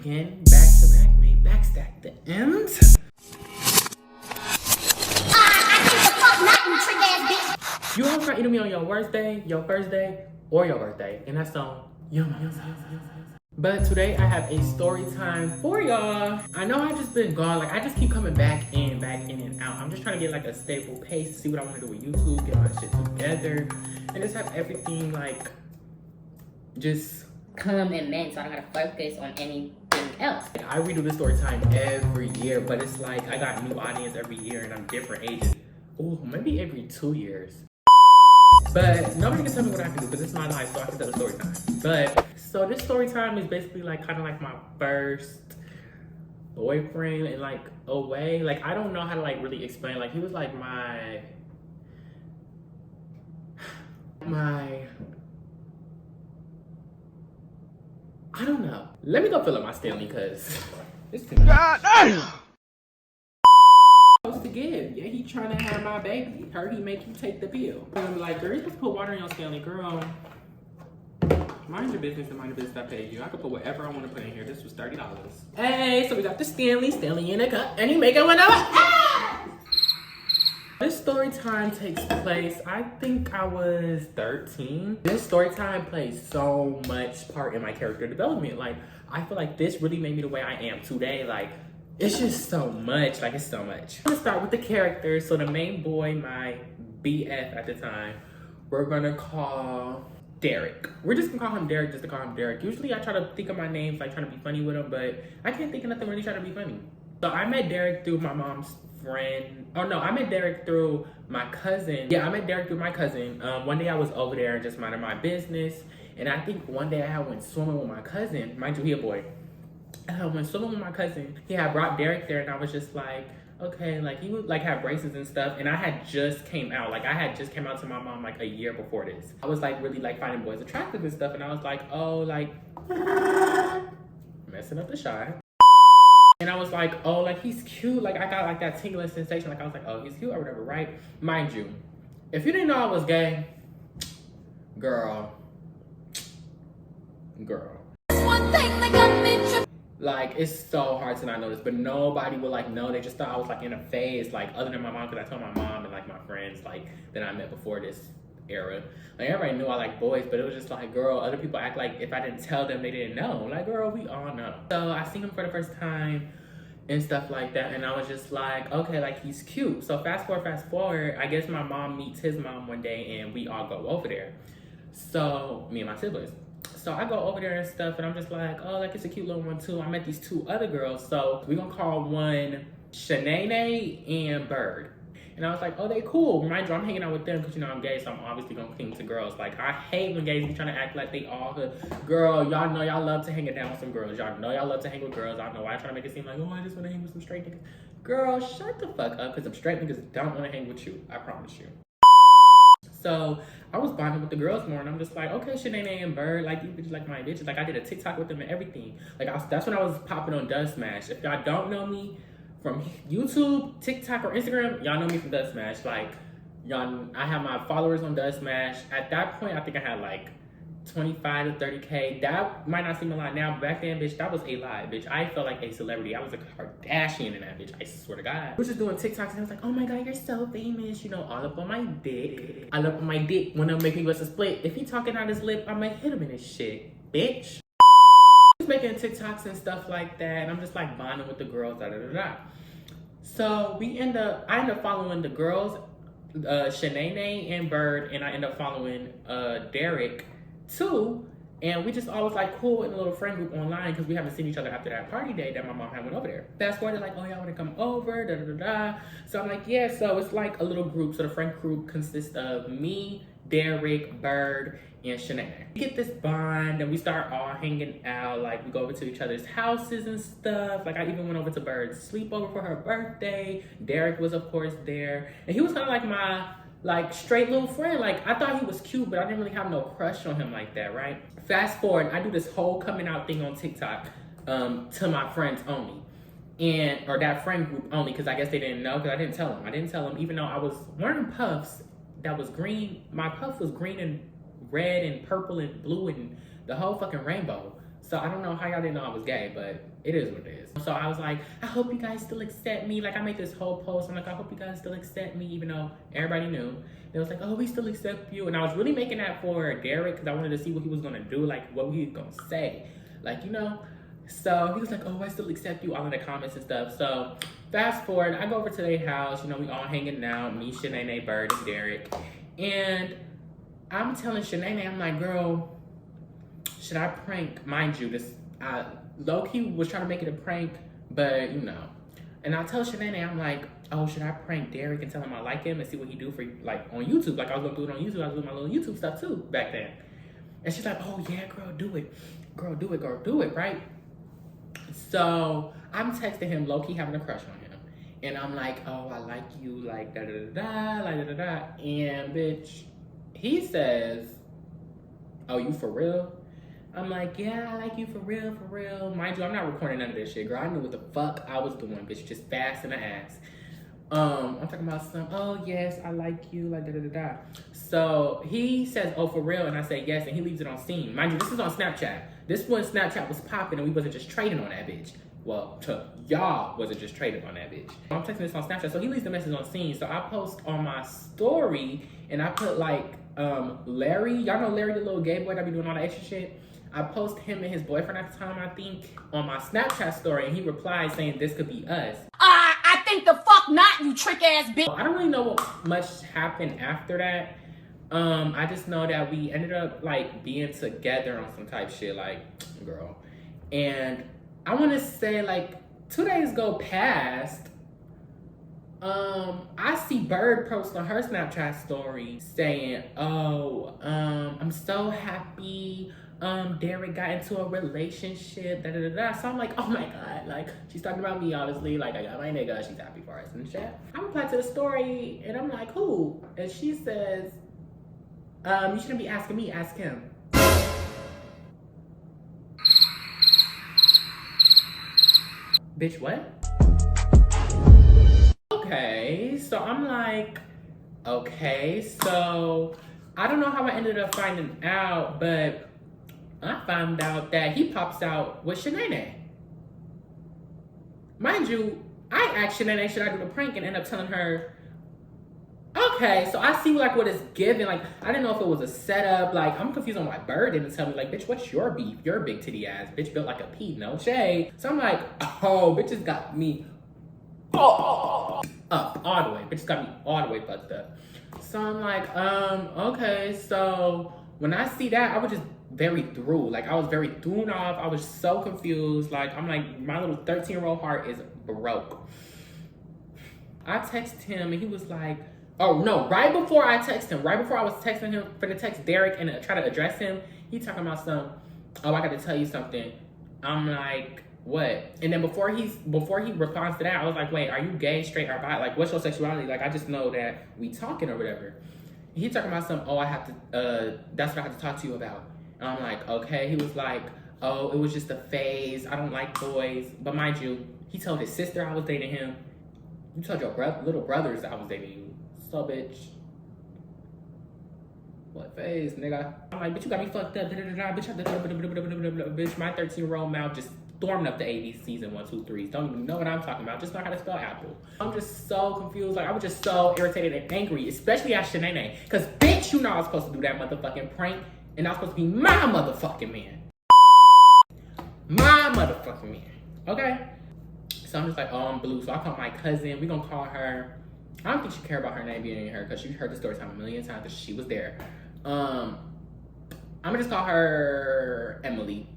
again, back to back, made backstack the M's. You always try eating me on your worst day, your first day, or your birthday, and that's on yum. But today I have a story time for y'all. I know I've just been gone, like I just keep coming back in and out. I'm just trying to get like a stable pace, see what I want to do with YouTube, get my shit together, and just have everything like just come and mend, so I don't gotta focus on anything else. I redo the story time every year, but it's like I got new audience every year and I'm different ages. Oh, maybe every 2 years. But nobody can tell me what I can do because it's my life, so I can tell a story time. But so this story time is basically like kind of like my first boyfriend in like a way. Like I don't know how to like really explain. Like he was like my I don't know. Let me go fill up my Stanley because it's too much. God damn! Supposed to give. Yeah, he trying to have my baby. Heard he make you take the pill. I'm like, girl, you supposed to put water in your Stanley, girl. Mind your business and mind the business I pay you. I could put whatever I want to put in here. This was $30. Hey, so we got the Stanley in a cup, and he making one of it. This story time takes place, I think I was 13. This story time plays so much part in my character development. Like, I feel like this really made me the way I am today. Like, it's just so much, like it's so much. I'm gonna start with the characters. So the main boy, my BF at the time, we're gonna call Derek. We're just gonna call him Derek just to call him Derek. Usually I try to think of my names, like trying to be funny with him, but I can't think of nothing really trying to be funny. So I met Derek through my mom's friend. Oh no, I met Derek through my cousin. Yeah, I met Derek through my cousin. One day I was over there and just minding my business. And I think one day I went swimming with my cousin. Mind you, he a boy. I went swimming with my cousin. He had brought Derek there and I was just like, okay, like he would like have braces and stuff. And I had just came out. Like I had just came out to my mom like a year before this. I was like really like finding boys attractive and stuff. And I was like, oh, like messing up the shot. And I was like, oh, like he's cute. Like I got like that tingling sensation. Like I was like, oh, he's cute or whatever, right? Mind you, if you didn't know I was gay, girl. One thing that got me. Like it's so hard to not notice, but nobody would like know. They just thought I was like in a phase, like other than my mom, because I told my mom and like my friends like that I met before this era. Like everybody knew I like boys, but it was just like, girl, other people act like if I didn't tell them they didn't know. Like, girl, we all know. So I seen him for the first time and stuff like that, and I was just like, okay, like he's cute. So fast forward, I guess my mom meets his mom one day and we all go over there. So me and my siblings. So I go over there and stuff and I'm just like, oh, like it's a cute little one too. I met these two other girls. So we're gonna call one Shanae and Bird. And I was like, oh, they cool. Mind you, I'm hanging out with them because, you know, I'm gay, so I'm obviously going to cling to girls. Like, I hate when gays be trying to act like they all good. Girl, y'all know y'all love to hang it down with some girls. Y'all know y'all love to hang with girls. I don't know why I try to make it seem like, oh, I just want to hang with some straight niggas. Girl, shut the fuck up because some straight niggas don't want to hang with you. I promise you. So I was bonding with the girls more and I'm just like, okay, Shanae and Bird, like these bitches like my bitches. Like I did a TikTok with them and everything. Like that's when I was popping on Dust Smash. If y'all don't know me from YouTube, TikTok, or Instagram, y'all know me from Dust Smash. Like, y'all, I have my followers on Dust Smash. At that point, I think I had like 25 to 30K. That might not seem a lot now, but back then, bitch, that was a lot, bitch. I felt like a celebrity. I was a Kardashian in that bitch. I swear to God. I was just doing TikToks and I was like, oh my God, you're so famous. You know, all up on my dick. I love on my dick when they'll make me bust a split. If he talking out his lip, I'ma hit him in his shit, bitch. Making TikToks and stuff like that, and I'm just like bonding with the girls, So I end up following the girls, Shanae and Bird, and I end up following Derek too, and we just always like cool in a little friend group online because we haven't seen each other after that party day that my mom had went over there. Fast forward, they're like, oh, y'all want to come over, So I'm like, yeah. So it's like a little group. So the friend group consists of me, Derek, Bird, and Shanae. We get this bond and we start all hanging out. Like we go over to each other's houses and stuff. Like I even went over to Bird's sleepover for her birthday. Derek was of course there. And he was kind of like my like straight little friend. Like I thought he was cute, but I didn't really have no crush on him like that, right? Fast forward, I do this whole coming out thing on TikTok to my friends only. Or that friend group only, because I guess they didn't know, because I didn't tell them, even though I was wearing puffs that was green. My puff was green and red and purple and blue and the whole fucking rainbow. So I don't know how y'all didn't know I was gay, but it is what it is. So I was like, I hope you guys still accept me. Like I made this whole post. I'm like, I hope you guys still accept me, even though everybody knew. They was like, oh, we still accept you. And I was really making that for Derek because I wanted to see what he was gonna do, like what he was gonna say. Like, you know. So he was like, oh, I still accept you, all in the comments and stuff. So fast forward, I go over to their house, you know, we all hanging out, me, Shanae, Bird, and Derek. And I'm telling Shanae, I'm like, girl, should I prank? Mind you, this low-key was trying to make it a prank, but you know. And I tell Shanae, I'm like, oh, should I prank Derek and tell him I like him and see what he do for, like, on YouTube? Like, I was gonna do it on YouTube. I was doing my little YouTube stuff too back then. And she's like, oh yeah, girl, do it. Girl, do it, girl, do it, right? So I'm texting him, low-key having a crush on him. And I'm like, oh, I like you, like da-da-da-da, like da-da-da. And bitch, he says, oh, you for real? I'm like, yeah, I like you for real, for real. Mind you, I'm not recording none of this shit, girl. I knew what the fuck I was doing, bitch, just fast in the ass. I'm talking about some, oh yes, I like you, like da-da-da-da. So he says, oh, for real? And I say yes, and he leaves it on scene. Mind you, this is on Snapchat. This when Snapchat was popping and we wasn't just trading on that bitch. Well, y'all wasn't just trading on that bitch. I'm texting this on Snapchat, so he leaves the message on scene. So I post on my story, and I put like, Larry. Y'all know Larry, the little gay boy that be doing all that extra shit? I post him and his boyfriend at the time, I think, on my Snapchat story, and he replied saying this could be us. I think the fuck not, you trick ass bitch. I don't really know what much happened after that. I just know that we ended up like being together on some type shit, like, girl. And I want to say like 2 days go past. I see Bird post on her Snapchat story saying, oh, I'm so happy. Derek got into a relationship, da da da da. So I'm like, oh my god, like she's talking about me, obviously. Like I got my nigga, she's happy for us and shit. I replied to the story and I'm like, who? And she says, you shouldn't be asking me, ask him. Bitch, what? Okay, so I'm like, okay, so I don't know how I ended up finding out, but I found out that he pops out with Shanae. Mind you, I asked Shanae, should I do the prank, and end up telling her, okay, so I see like what it's given. Like, I didn't know if it was a setup. Like, I'm confused on why Bird didn't tell me, like, bitch, what's your beef? Your big titty ass, bitch, built like a pea, no shade. So I'm like, oh, bitches got me up all the way. Bitches got me all the way fucked up. So I'm like, okay, so when I see that, I was just very through. Like, I was very thrown off. I was so confused. Like, I'm like, my little 13-year-old heart is broke. I texted him and he was like, oh no, right before I text him, right before I was texting him for the text Derek and try to address him, he talking about some, oh, I got to tell you something. I'm like, what? And then before he responds to that, I was like, wait, are you gay, straight, or bi? Like, what's your sexuality? Like, I just know that we talking or whatever. He talking about some, oh, I have to, that's what I have to talk to you about. And I'm like, okay. He was like, oh, it was just a phase. I don't like boys. But mind you, he told his sister I was dating him. You told your little brothers I was dating you. So, bitch. What phase, nigga? I'm like, bitch, you got me fucked up. Bitch, my 13-year-old mouth just stormed up the ABC season 1, 2, 3s. Don't even know what I'm talking about. Just know how to spell apple. I'm just so confused. Like, I was just so irritated and angry, especially at Shanae. Because, bitch, you know I was supposed to do that motherfucking prank. And I was supposed to be my motherfucking man. My motherfucking man. Okay? So I'm just like, oh, I'm blue. So I call my cousin. We gonna call her. I don't think she care about her name being in her because she heard the story time a million times because she was there. I'm gonna just call her Emily.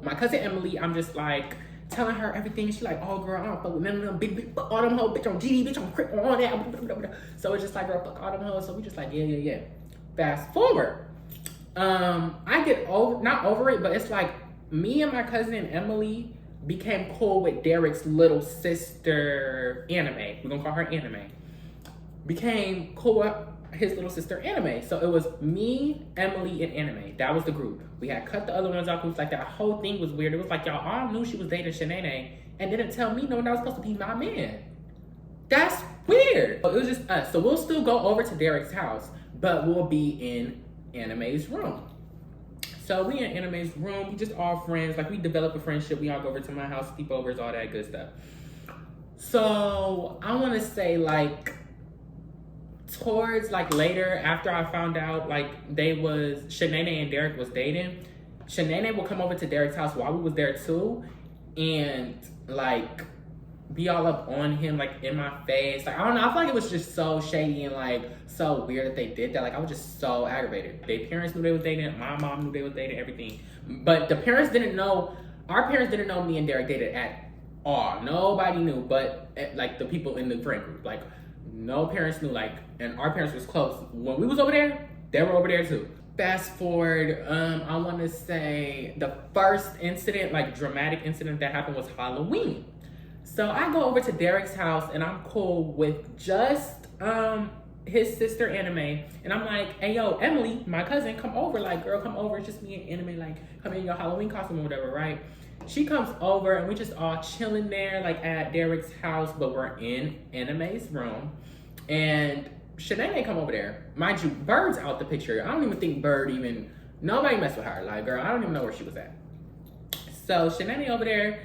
My cousin Emily, I'm just like telling her everything. She's like, oh girl, I don't fuck with none of them big fuck all them hoes, bitch on GD, bitch on Crip, on all that. So it's just like, girl, fuck all them hoes. So we just like, yeah. Fast forward. I get not over it, but it's like me and my cousin Emily became cool with Derek's little sister Anime. We're gonna call her Anime. Became cool with his little sister Anime. So it was me, Emily, and Anime. That was the group. We had cut the other ones off. It was like that whole thing was weird. It was like y'all all knew she was dating Shanae and didn't tell me no, that was supposed to be my man. That's weird. It was just us. So we'll still go over to Derek's house, but we'll be in Anime's room. So we in Anime's room. We just all friends. Like we develop a friendship. We all go over to my house, sleepovers, all that good stuff. So I want to say like towards like later after I found out like Shanae and Derek was dating. Shanae would come over to Derek's house while we was there too, and like be all up on him, like in my face. Like I don't know, I feel like it was just so shady and like so weird that they did that. Like I was just so aggravated. Their parents knew they was dating, my mom knew they was dating, everything. But the parents didn't know, our parents didn't know me and Derek dated at all. Nobody knew but like the people in the friend group. Like no parents knew, like, and our parents was close. When we was over there, they were over there too. Fast forward, I want to say the first incident, like dramatic incident that happened was Halloween. So I go over to Derek's house and I'm cool with just his sister Anime, and I'm like, hey yo, Emily, my cousin, come over. Like, girl, come over. It's just me and Anime. Like, come in your Halloween costume or whatever, right? She comes over and we just all chilling there, like at Derek's house, but we're in Anime's room. And Shanae come over there. Mind you, Bird's out the picture. I don't even think nobody messed with her. Like, girl, I don't even know where she was at. So Shanae over there,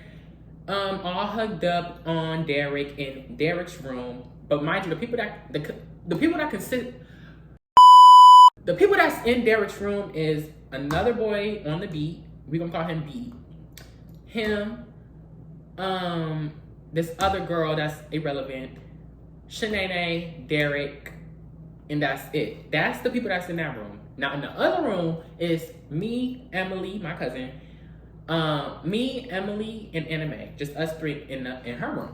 all hugged up on Derek in Derek's room. But mind you, the people that's in Derek's room is another boy on the beat. We gonna call him B. Him, this other girl that's irrelevant, Shanae, Derek, and that's it. That's the people that's in that room. Now in the other room is me, Emily, my cousin, me, Emily, and Anime. Just us three in her room.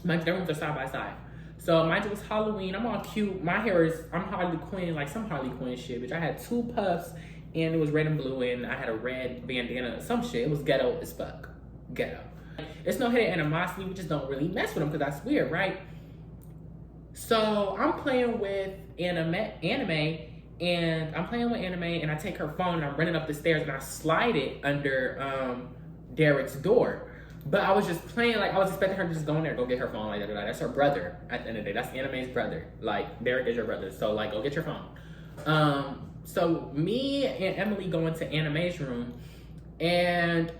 Mind you, their rooms are side by side. So mind you, it was Halloween. I'm all cute. My hair is, I'm Harley Quinn, like some Harley Quinn shit, bitch. I had 2 puffs and it was red and blue, and I had a red bandana, some shit. It was ghetto as fuck. Ghetto. It's no hidden animosity. We just don't really mess with them because that's weird, right? So I'm playing with Anime, and I'm playing with Anime, and I take her phone and I'm running up the stairs and I slide it under Derek's door. But I was just playing, like I was expecting her to just go in there, go get her phone, like that. That's her brother at the end of the day. That's Anime's brother. Like Derek is your brother, so like go get your phone. So me and Emily go into Anime's room, and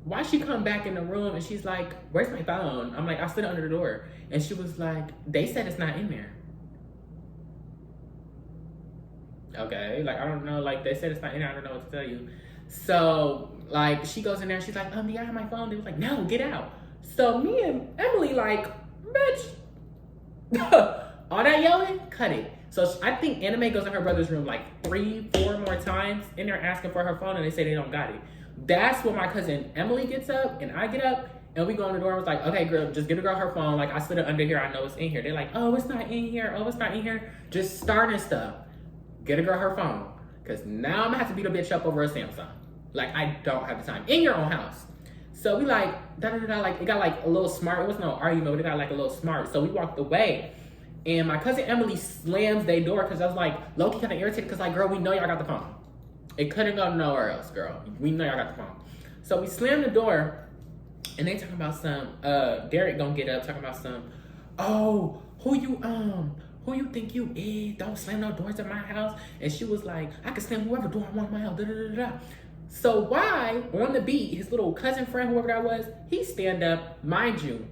why she come back in the room and she's like, where's my phone? I'm like, I stood under the door. And she was like, they said it's not in there. Okay, like I don't know, like they said it's not in there, I don't know what to tell you. So like she goes in there and she's like, do I have my phone? They was like, no, get out. So me and Emily like, bitch, all that yelling, cut it. So I think Anime goes in her brother's room like 3-4 more times in there asking for her phone, and they say they don't got it. That's when my cousin Emily gets up and I get up and we go in the door. I was like, okay, girl, just give the girl her phone. Like I slid it under here. I know it's in here. They're like, oh, it's not in here. Oh, it's not in here. Just starting stuff. Get a girl her phone. Because now I'm going to have to beat a bitch up over a Samsung. Like, I don't have the time. In your own house. So we like, like, it got like a little smart. It was no argument, but it got like a little smart. So we walked away. And my cousin Emily slams their door because I was like, low-key kind of irritated because like, girl, we know y'all got the phone. It couldn't go nowhere else, girl. We know y'all got the phone. So we slammed the door, and they talking about some, Derek gonna get up talking about some, oh, who you think you is? Don't slam no doors at my house. And she was like, I can slam whoever door I want in my house. Da, da, da, da. So why, on the beat, his little cousin friend, whoever that was, he stand up, mind you,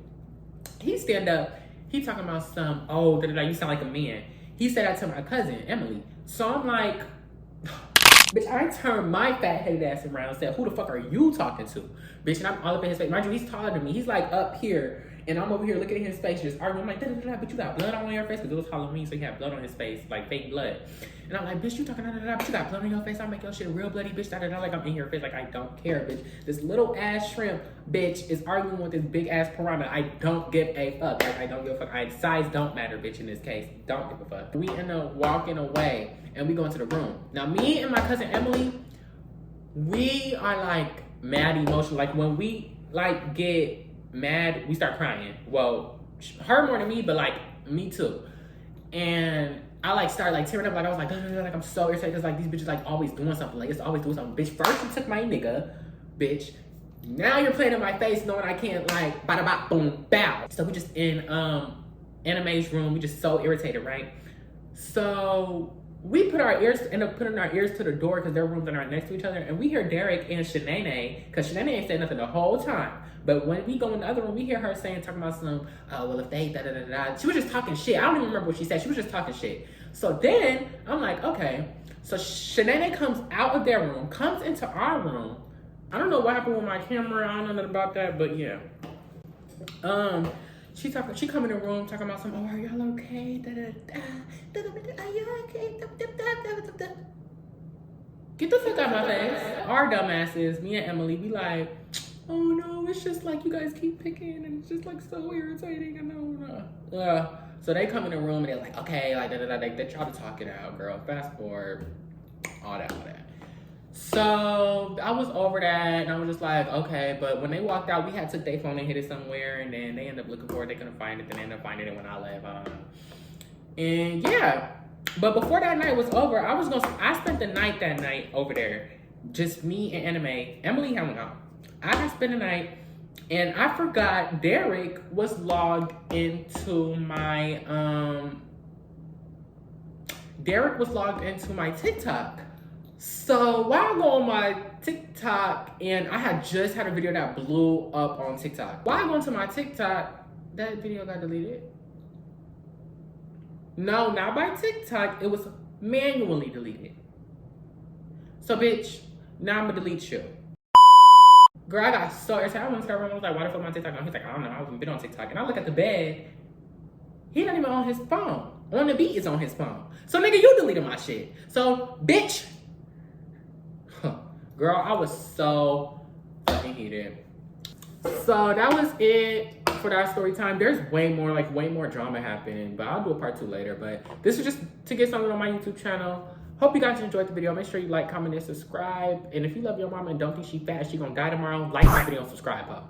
he stand up, he talking about some, oh, da, da, da, you sound like a man. He said that to my cousin, Emily. So I'm like, bitch, I turned my fat-headed ass around and said, who the fuck are you talking to? Bitch, and I'm all up in his face. Mind you, he's taller than me. He's like up here, and I'm over here looking at his face, just arguing. I'm like, da-da-da-da, but you got blood on your face? Because it was Halloween, so he had blood on his face, like fake blood. And I'm like, bitch, you talking da-da-da-da, but you got blood on your face? I'll make your shit real bloody, bitch, da-da-da, like I'm in your face, like I don't care, bitch. This little ass shrimp, bitch, is arguing with this big ass piranha. I don't give a fuck. Like, I don't give a fuck. Size don't matter, bitch, in this case. Don't give a fuck. We end up walking away, and we go into the room. Now, me and my cousin Emily, we are like mad emotional. Like when we like get mad, we start crying. Well, her more than me, but like me too. And I like started like tearing up. Like I was like, like I'm so irritated because like these bitches like always doing something. Like it's always doing something. Bitch, first you took my nigga, bitch. Now you're playing in my face knowing I can't like bada bop boom bow. So we just in Anime's room. We just so irritated, right? So we end up putting our ears to the door because their rooms are not next to each other, and we hear Derek and Shanae, because Shanae ain't saying nothing the whole time. But when we go in the other room, we hear her talking about some, well, if they da-da-da-da. She was just talking shit. I don't even remember what she said. She was just talking shit. So then, I'm like, okay. So Shanae comes out of their room, comes into our room. I don't know what happened with my camera. I don't know nothing about that, but yeah. She come in the room talking about some, are y'all okay? Are you okay? Get the fuck out of my face. Our dumbasses, me and Emily, be like, oh no, it's just like you guys keep picking and it's just like so irritating and no. So they come in the room and they're like, okay, like they try to talk it out, girl. Fast forward, all that. So I was over that and I was just like, okay, but when they walked out, we had took their phone and hid it somewhere, and then they ended up looking for it, they couldn't find it, then they ended up finding it when I left. And yeah. But before that night was over, I spent the night that night over there. Just me and Anime. Emily hung out. I had spent the night, and I forgot Derek was logged into my TikTok. So while I go on my TikTok, and I had just had a video that blew up on TikTok. While I go into my TikTok, that video got deleted. No, not by TikTok. It was manually deleted. So bitch, now I'm gonna delete you. Girl, I got so irritated. I went to that room. I was like, why the fuck my TikTok on? He's like, I don't know. I haven't been on TikTok. And I look at the bed. He not even on his phone. On the Beat is on his phone. So nigga, you deleted my shit. So bitch. Girl, I was so fucking heated. So that was it for that story time. There's way more drama happening, but I'll do a part 2 later. But this is just to get something on my YouTube channel. Hope you guys enjoyed the video. Make sure you like, comment, and subscribe. And if you love your mama and don't think she fat, she gonna die tomorrow, like my video and subscribe her.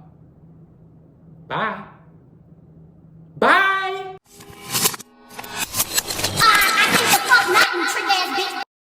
Bye.